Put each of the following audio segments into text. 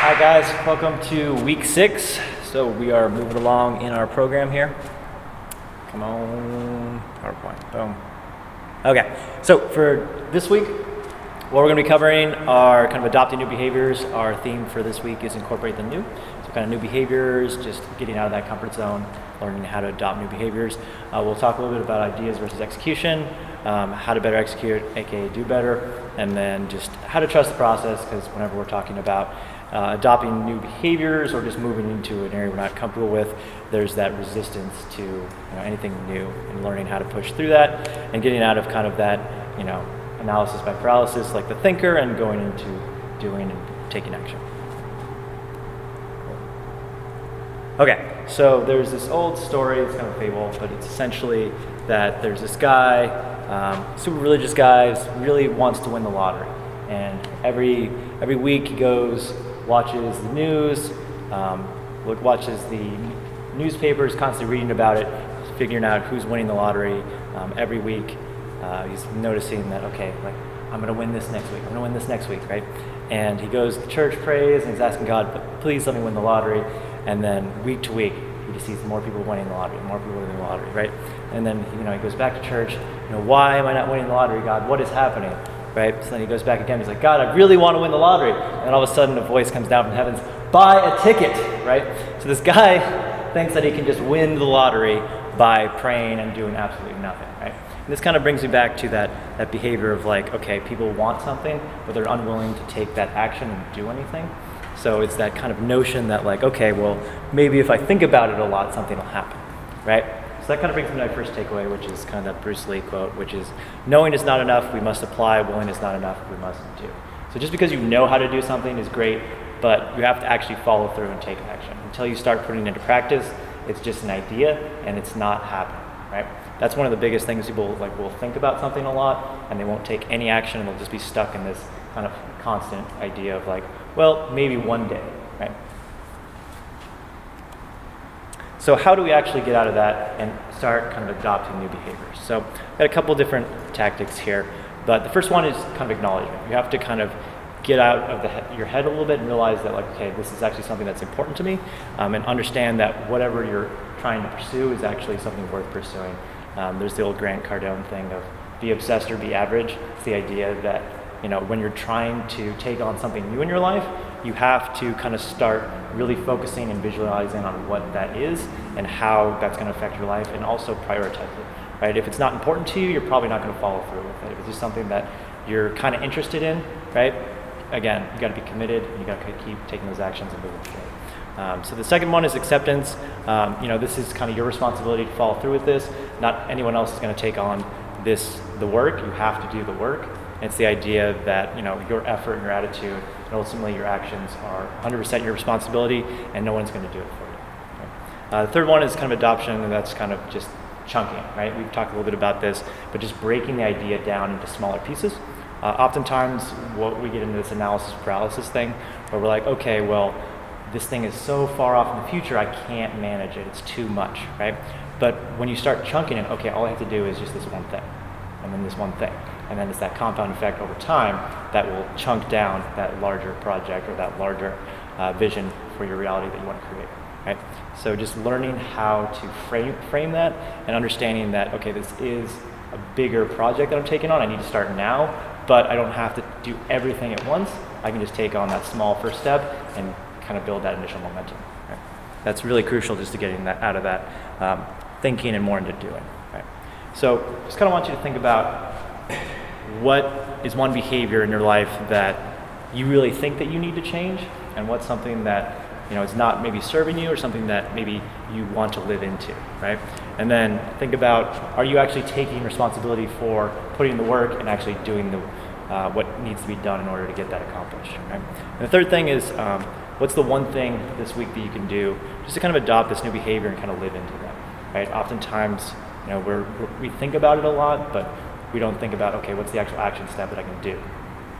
Hi guys, welcome to week 6. So we are moving along in our program here. Come on, PowerPoint, boom. Okay, so for this week, what we're going to be covering are kind of adopting new behaviors. Our theme for this week is incorporate the new. So kind of new behaviors, just getting out of that comfort zone, learning how to adopt new behaviors. We'll talk a little bit about ideas versus execution, how to better execute, aka do better, and then just how to trust the process, because whenever we're talking about adopting new behaviors or just moving into an area we're not comfortable with, there's that resistance to anything new, and learning how to push through that and getting out of kind of that analysis by paralysis like the thinker and going into doing and taking action. Okay, so there's this old story, it's kind of a fable, but it's essentially that there's this guy, super religious guy, really wants to win the lottery, and every week he goes, watches the news, watches the newspapers, constantly reading about it, figuring out who's winning the lottery. Every week he's noticing that, okay, like I'm going to win this next week, I'm going to win this next week, right? And he goes to church, prays, and he's asking God, please let me win the lottery. And then week to week, he just sees more people winning the lottery, more people winning the lottery, right? And then he goes back to church, why am I not winning the lottery, God? What is happening, right? So then he goes back again, he's like, God, I really want to win the lottery. And all of a sudden, a voice comes down from the heavens, buy a ticket, right? So this guy thinks that he can just win the lottery by praying and doing absolutely nothing, right? And this kind of brings me back to that behavior of like, okay, people want something, but they're unwilling to take that action and do anything. So it's that kind of notion that like, okay, well, maybe if I think about it a lot, something will happen, right? So that kind of brings me to my first takeaway, which is kind of that Bruce Lee quote, which is, knowing is not enough, we must apply. Willing is not enough, we must do. So just because you know how to do something is great, but you have to actually follow through and take action. Until you start putting it into practice, it's just an idea and it's not happening, right? That's one of the biggest things. People will think about something a lot and they won't take any action, and they'll just be stuck in this kind of constant idea of like, well, maybe one day, right? So how do we actually get out of that and start kind of adopting new behaviors? So I've got a couple different tactics here, but the first one is kind of acknowledgement. You have to kind of get out of your head a little bit and realize that like, okay, this is actually something that's important to me, and understand that whatever you're trying to pursue is actually something worth pursuing. There's the old Grant Cardone thing of be obsessed or be average. It's the idea that when you're trying to take on something new in your life, you have to kind of start really focusing and visualizing on what that is and how that's going to affect your life, and also prioritize it, right? If it's not important to you, you're probably not going to follow through with it. If it's just something that you're kind of interested in, right? Again, you got to be committed, and you got to keep taking those actions and moving forward. So the second one is acceptance. This is kind of your responsibility to follow through with this. Not anyone else is going to take on the work. You have to do the work. It's the idea that your effort and your attitude and ultimately your actions are 100% your responsibility, and no one's going to do it for you. Right? The third one is kind of adoption, and that's kind of just chunking, right? We've talked a little bit about this, but just breaking the idea down into smaller pieces. Oftentimes, what we get into this analysis paralysis thing, where we're like, okay, well, this thing is so far off in the future, I can't manage it. It's too much, right? But when you start chunking it, okay, all I have to do is just this one thing, and then this one thing. And then it's that compound effect over time that will chunk down that larger project or that larger vision for your reality that you want to create, right? So just learning how to frame that and understanding that, okay, this is a bigger project that I'm taking on. I need to start now, but I don't have to do everything at once. I can just take on that small first step and kind of build that initial momentum, right? That's really crucial, just to getting that out of that thinking and more into doing, right? So just kind of want you to think about what is one behavior in your life that you really think that you need to change, and what's something that is not maybe serving you, or something that maybe you want to live into, right? And then think about, are you actually taking responsibility for putting the work and actually doing what needs to be done in order to get that accomplished, right? And the third thing is, what's the one thing this week that you can do just to kind of adopt this new behavior and kind of live into that, right? Oftentimes, we think about it a lot, but we don't think about, okay, what's the actual action step that I can do,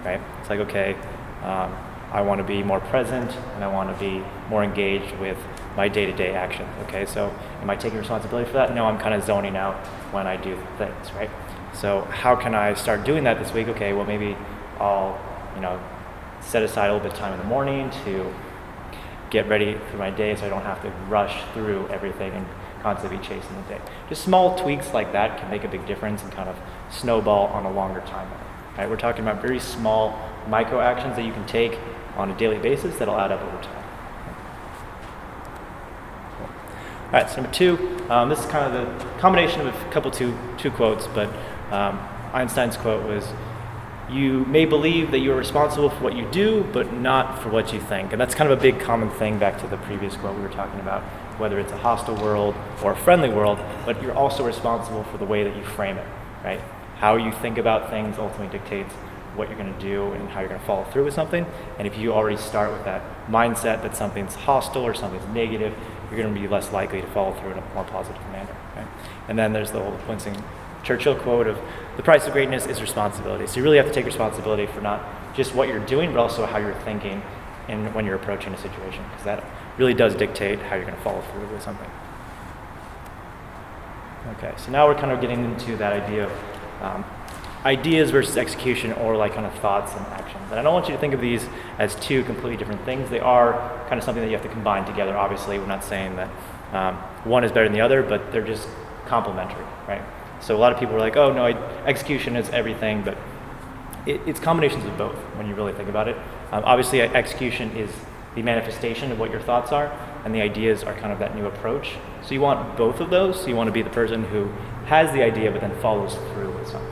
right? It's like, okay, I want to be more present, and I want to be more engaged with my day-to-day action, okay? So am I taking responsibility for that? No, I'm kind of zoning out when I do things, right? So how can I start doing that this week? Okay, well, maybe I'll, set aside a little bit of time in the morning to get ready for my day so I don't have to rush through everything and constantly be chasing the day. Just small tweaks like that can make a big difference and kind of snowball on a longer timeline. Right? We're talking about very small micro actions that you can take on a daily basis that'll add up over time. All right, so number 2, this is kind of the combination of a couple two quotes, but Einstein's quote was, "You may believe that you are responsible for what you do, but not for what you think." And that's kind of a big common thing back to the previous quote we were talking about, whether it's a hostile world or a friendly world, but you're also responsible for the way that you frame it, right? How you think about things ultimately dictates what you're going to do and how you're going to follow through with something. And if you already start with that mindset that something's hostile or something's negative, you're going to be less likely to follow through in a more positive manner. Right? And then there's the old Winston Churchill quote of, "The price of greatness is responsibility." So you really have to take responsibility for not just what you're doing, but also how you're thinking and when you're approaching a situation, because that really does dictate how you're going to follow through with something. Okay, so now we're kind of getting into that idea of ideas versus execution, or like kind of thoughts and actions. And I don't want you to think of these as two completely different things. They are kind of something that you have to combine together. Obviously, we're not saying that one is better than the other, but they're just complementary, right? So a lot of people are like, oh no, execution is everything, but it's combinations of both when you really think about it. Obviously, execution is the manifestation of what your thoughts are, and the ideas are kind of that new approach. So you want both of those. So you want to be the person who has the idea but then follows through with something.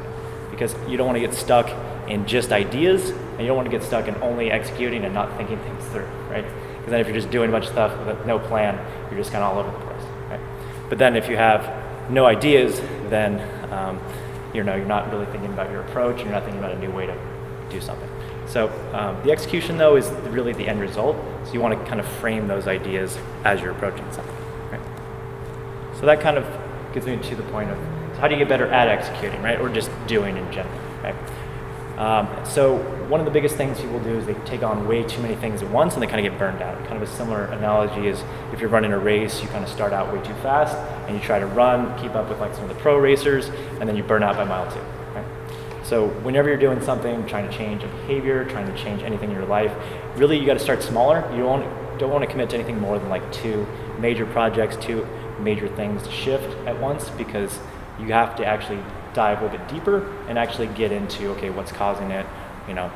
Because you don't want to get stuck in just ideas, and you don't want to get stuck in only executing and not thinking things through, right? Because then if you're just doing a bunch of stuff with no plan, you're just kind of all over the place, right? But then if you have no ideas, then you're not really thinking about your approach, and you're not thinking about a new way to do something. So the execution, though, is really the end result. So you want to kind of frame those ideas as you're approaching something, right? So that kind of gets me to the point of, how do you get better at executing, right? Or just doing in general, right? So one of the biggest things people do is they take on way too many things at once and they kind of get burned out. Kind of a similar analogy is if you're running a race, you kind of start out way too fast and you try to run, keep up with like some of the pro racers, and then you burn out by mile 2, right? So whenever you're doing something, trying to change a behavior, trying to change anything in your life, really you got to start smaller. You don't want to commit to anything more than like 2 major projects, 2 major things to shift at once, because you have to actually dive a little bit deeper and actually get into, okay, what's causing it,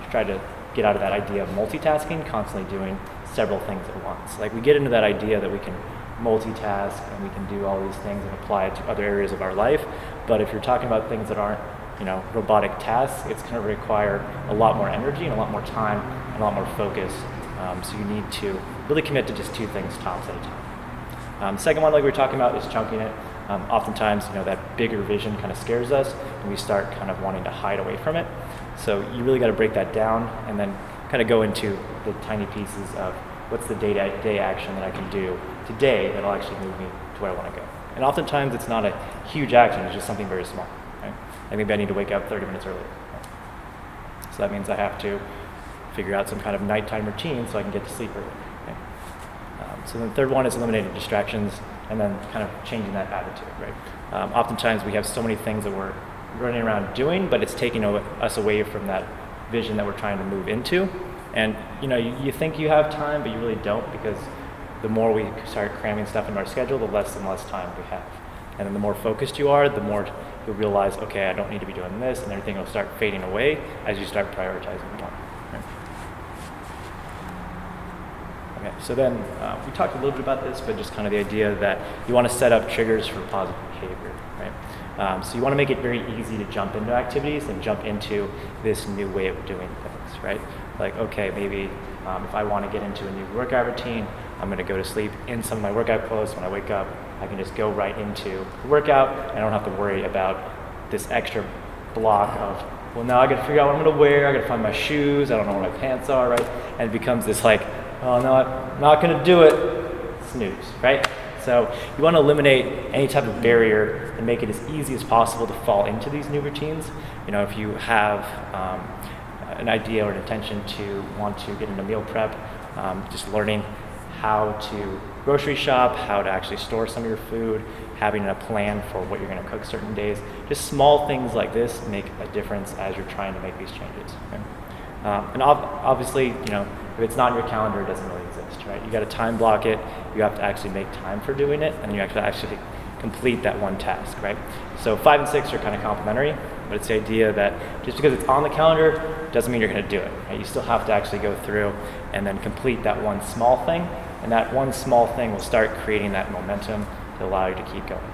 try to get out of that idea of multitasking, constantly doing several things at once. Like we get into that idea that we can multitask and we can do all these things and apply it to other areas of our life, but if you're talking about things that aren't, robotic tasks, it's going to require a lot more energy and a lot more time and a lot more focus, so you need to really commit to just 2 things tops at a time. The second one, like we were talking about, is chunking it. Oftentimes, that bigger vision kind of scares us, and we start kind of wanting to hide away from it. So you really got to break that down and then kind of go into the tiny pieces of what's the day-to-day action that I can do today that'll actually move me to where I want to go. And oftentimes, it's not a huge action; it's just something very small. Right? Like maybe I need to wake up 30 minutes earlier. Right? So that means I have to figure out some kind of nighttime routine so I can get to sleep early. Right? So the third one is eliminating distractions, and then kind of changing that attitude, right? Oftentimes we have so many things that we're running around doing, but it's taking us away from that vision that we're trying to move into. And you think you have time, but you really don't, because the more we start cramming stuff into our schedule, the less and less time we have. And then the more focused you are, the more you'll realize, okay, I don't need to be doing this, and everything will start fading away as you start prioritizing more. Right? Okay, so then we talked a little bit about this, but just kind of the idea that you want to set up triggers for positive behavior, right? So you want to make it very easy to jump into activities and jump into this new way of doing things, right? Like, okay, maybe if I want to get into a new workout routine, I'm going to go to sleep in some of my workout clothes. When I wake up, I can just go right into the workout, and I don't have to worry about this extra block of, well, now I got to figure out what I'm going to wear. I got to find my shoes. I don't know where my pants are, right? And it becomes this like, oh no, I'm not going to do it. Snooze, right? So you want to eliminate any type of barrier and make it as easy as possible to fall into these new routines. If you have an idea or an intention to want to get into meal prep, just learning how to grocery shop, how to actually store some of your food, having a plan for what you're going to cook certain days. Just small things like this make a difference as you're trying to make these changes. Okay? And obviously, if it's not in your calendar, it doesn't really exist, right? You got to time block it. You have to actually make time for doing it, and you have to actually complete that one task, right? So 5 and 6 are kind of complementary, but it's the idea that just because it's on the calendar doesn't mean you're going to do it, right? You still have to actually go through and then complete that one small thing, and that one small thing will start creating that momentum to allow you to keep going.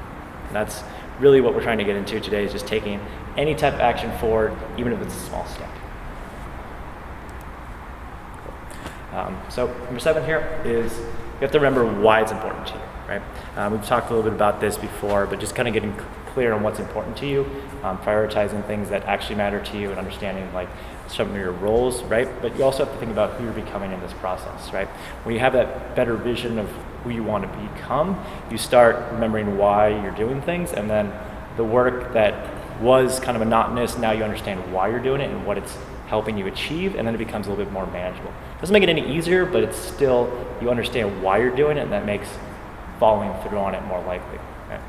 And that's really what we're trying to get into today, is just taking any type of action forward, even if it's a small step. So number 7 here is you have to remember why it's important to you, right? We've talked a little bit about this before, but just kind of getting clear on what's important to you, prioritizing things that actually matter to you, and understanding like some of your roles, right? But you also have to think about who you're becoming in this process, right? When you have that better vision of who you want to become, you start remembering why you're doing things, and then the work that was kind of monotonous, now you understand why you're doing it and what it's helping you achieve, and then it becomes a little bit more manageable. Doesn't make it any easier, but it's still, you understand why you're doing it, and that makes following through on it more likely. Right?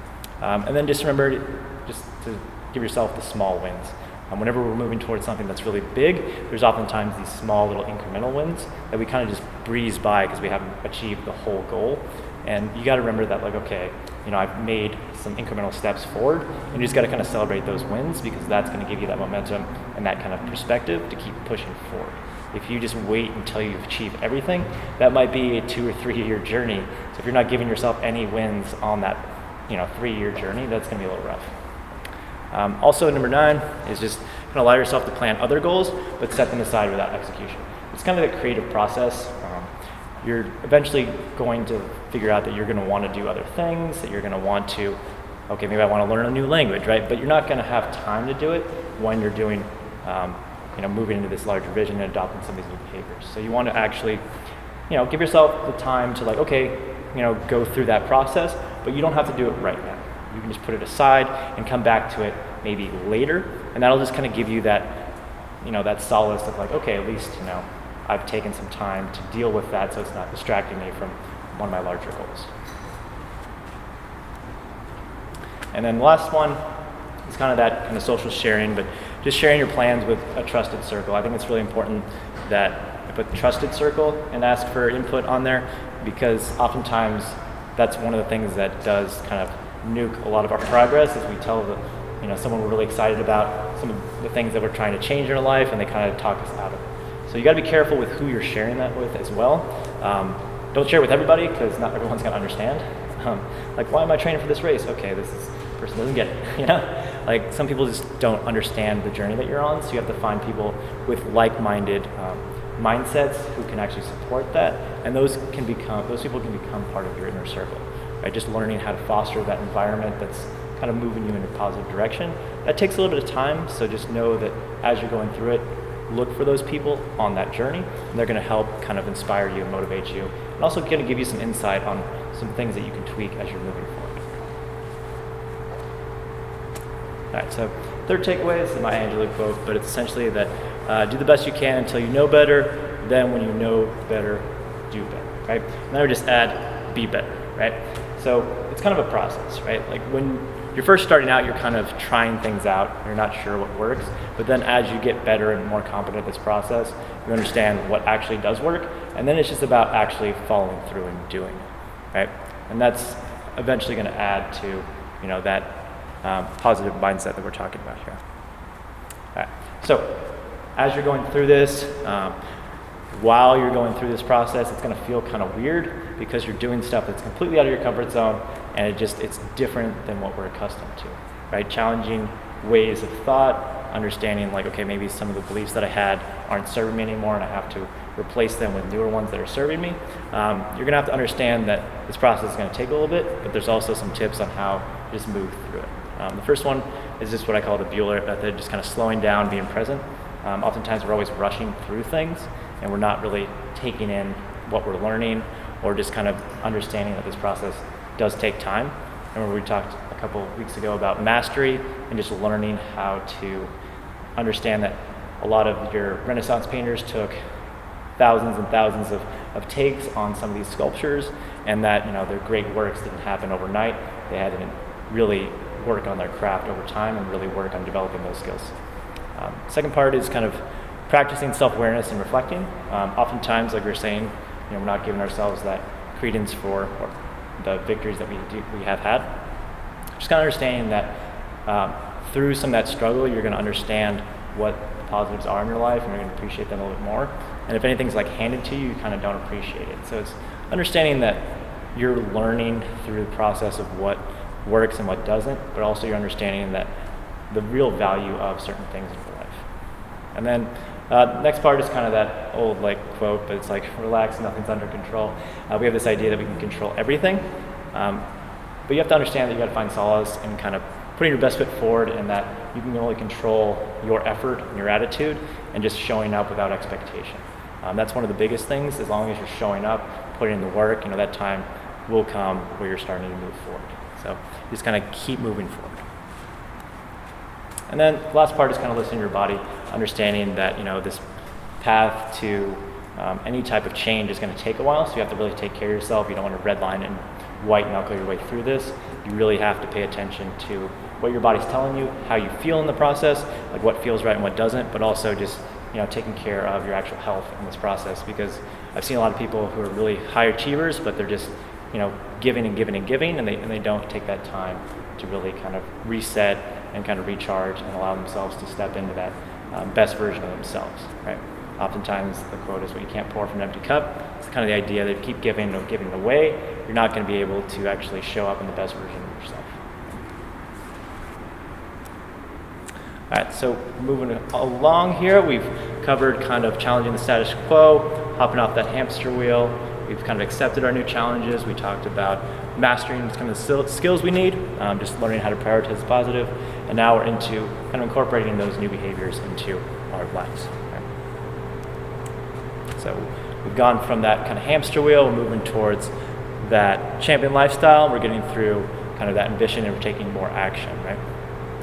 And then just remember just to give yourself the small wins. Whenever we're moving towards something that's really big, there's oftentimes these small little incremental wins that we kind of just breeze by because we haven't achieved the whole goal. And you got to remember that, like, okay, I've made some incremental steps forward, and you just got to kind of celebrate those wins, because that's going to give you that momentum and that kind of perspective to keep pushing forward. If you just wait until you've achieved everything, that might be a 2 or 3 year journey. So if you're not giving yourself any wins on that 3-year journey, that's going to be a little rough. Also, number 9 is just kind of allow yourself to plan other goals, but set them aside without execution. It's kind of a creative process. You're eventually going to figure out that you're going to want to do other things, that you're going to want to, okay, maybe I want to learn a new language, right? But you're not going to have time to do it when you're doing, moving into this larger vision and adopting some of these new behaviors. So you want to actually, give yourself the time to go through that process, but you don't have to do it right now. You can just put it aside and come back to it maybe later, and that'll just kind of give you that, that solace of like, okay, at least, I've taken some time to deal with that, so it's not distracting me from one of my larger goals. And then the last one is kind of that kind of social sharing, but just sharing your plans with a trusted circle. I think it's really important that I put trusted circle and ask for input on there, because oftentimes that's one of the things that does kind of nuke a lot of our progress, is we tell someone we're really excited about some of the things that we're trying to change in our life, and they kind of talk us out of it. So you got to be careful with who you're sharing that with as well. Don't share it with everybody, because not everyone's going to understand. Like, why am I training for this race? Okay, this person doesn't get it. Like, some people just don't understand the journey that you're on. So you have to find people with like-minded mindsets who can actually support that, and those people can become part of your inner circle. Right? Just learning how to foster that environment that's kind of moving you in a positive direction. That takes a little bit of time. So just know that as you're going through it, look for those people on that journey, and they're going to help kind of inspire you and motivate you, and also going to give you some insight on some things that you can tweak as you're moving forward. All right, so third takeaway is the Maya Angelou quote, but it's essentially that do the best you can until you know better, then when you know better, do better, right? And I would just add, be better, right? So it's kind of a process, right? Like when you're first starting out, you're kind of trying things out. You're not sure what works. But then as you get better and more competent at this process, you understand what actually does work. And then it's just about actually following through and doing it, right? And that's eventually going to add to, that positive mindset that we're talking about here. All right. So as you're going through this, while you're going through this process, it's going to feel kind of weird, because you're doing stuff that's completely out of your comfort zone, and it's different than what we're accustomed to, right? Challenging ways of thought, understanding like, okay, maybe some of the beliefs that I had aren't serving me anymore, and I have to replace them with newer ones that are serving me. You're going to have to understand that this process is going to take a little bit, but there's also some tips on how to just move through it. The first one is just what I call the Bueller method, just kind of slowing down, being present. Oftentimes we're always rushing through things, and we're not really taking in what we're learning, or just kind of understanding that this process does take time. Remember we talked a couple weeks ago about mastery and just learning how to understand that a lot of your Renaissance painters took thousands and thousands of takes on some of these sculptures, and that their great works didn't happen overnight. They had to really work on their craft over time and really work on developing those skills. Second part is kind of practicing self-awareness and reflecting. Oftentimes, like we were saying, we're not giving ourselves that credence for the victories that we have had. Just kind of understanding that through some of that struggle, you're going to understand what the positives are in your life, and you're going to appreciate them a little bit more. And if anything's like handed to you, you kind of don't appreciate it. So it's understanding that you're learning through the process of what works and what doesn't, but also you're understanding that the real value of certain things in your life. And then next part is kind of that old quote, but it's like, relax, nothing's under control. We have this idea that we can control everything, but you have to understand that you got to find solace in kind of putting your best foot forward, and that you can only control your effort and your attitude and just showing up without expectation. That's one of the biggest things. As long as you're showing up, putting in the work, that time will come where you're starting to move forward. So just kind of keep moving forward. And then the last part is kind of listening to your body, understanding that this path to any type of change is going to take a while, so you have to really take care of yourself. You don't want to redline and white knuckle your way through this. You really have to pay attention to what your body's telling you, how you feel in the process, like what feels right and what doesn't, but also just taking care of your actual health in this process, because I've seen a lot of people who are really high achievers, but they're just giving and giving and giving, and they don't take that time to really kind of reset and kind of recharge and allow themselves to step into that best version of themselves, right? Oftentimes the quote is, "What you can't pour from an empty cup." It's kind of the idea that if you keep giving it away, you're not going to be able to actually show up in the best version of yourself. All right, so moving along here, we've covered kind of challenging the status quo, hopping off that hamster wheel. We've kind of accepted our new challenges. We talked about mastering kind of the skills we need, just learning how to prioritize the positive, and now we're into kind of incorporating those new behaviors into our lives. Right? So we've gone from that kind of hamster wheel, we're moving towards that champion lifestyle. We're getting through kind of that ambition, and we're taking more action, right?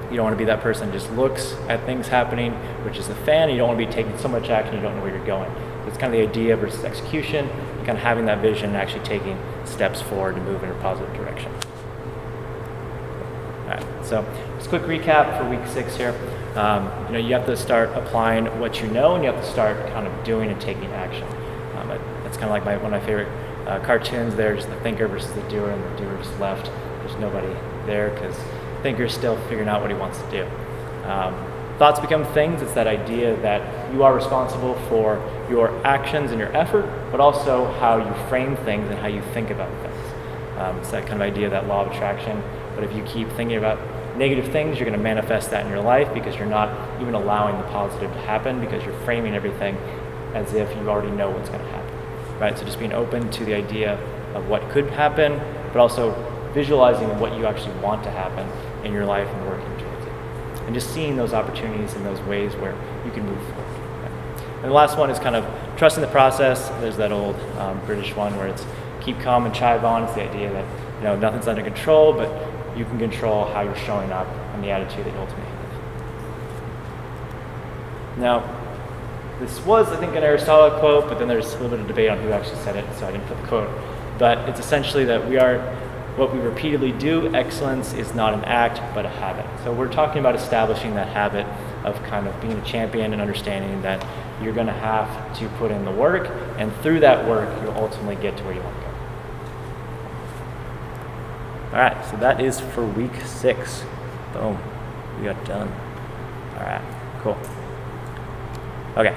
You don't want to be that person who just looks at things happening, which is the fan. You don't want to be taking so much action you don't know where you're going. So it's kind of the idea versus execution, and kind of having that vision and actually taking steps forward to move in a positive direction. All right, so just a quick recap for week 6 here. You have to start applying what you know, and you have to start kind of doing and taking action. That's kind of like one of my favorite cartoons. There's the thinker versus the doer, and the doer just left. There's nobody there because the thinker's still figuring out what he wants to do. Thoughts become things. It's that idea that you are responsible for your actions and your effort, but also how you frame things and how you think about things. It's that kind of idea, that law of attraction. But if you keep thinking about negative things, you're going to manifest that in your life, because you're not even allowing the positive to happen, because you're framing everything as if you already know what's going to happen. Right? So just being open to the idea of what could happen, but also visualizing what you actually want to happen in your life and working towards it. And just seeing those opportunities in those ways where you can move forward. Right? And the last one is kind of trusting the process. There's that old British one where it's keep calm and chive on. It's the idea that nothing's under control, but you can control how you're showing up and the attitude that you ultimately have. Now, this was, I think, an Aristotle quote, but then there's a little bit of debate on who actually said it, so I didn't put the quote. But it's essentially that we are what we repeatedly do. Excellence is not an act, but a habit. So we're talking about establishing that habit of kind of being a champion and understanding that you're going to have to put in the work, and through that work, you'll ultimately get to where you want to go. All right, so that is for week 6. Boom, we got done. All right, cool. Okay.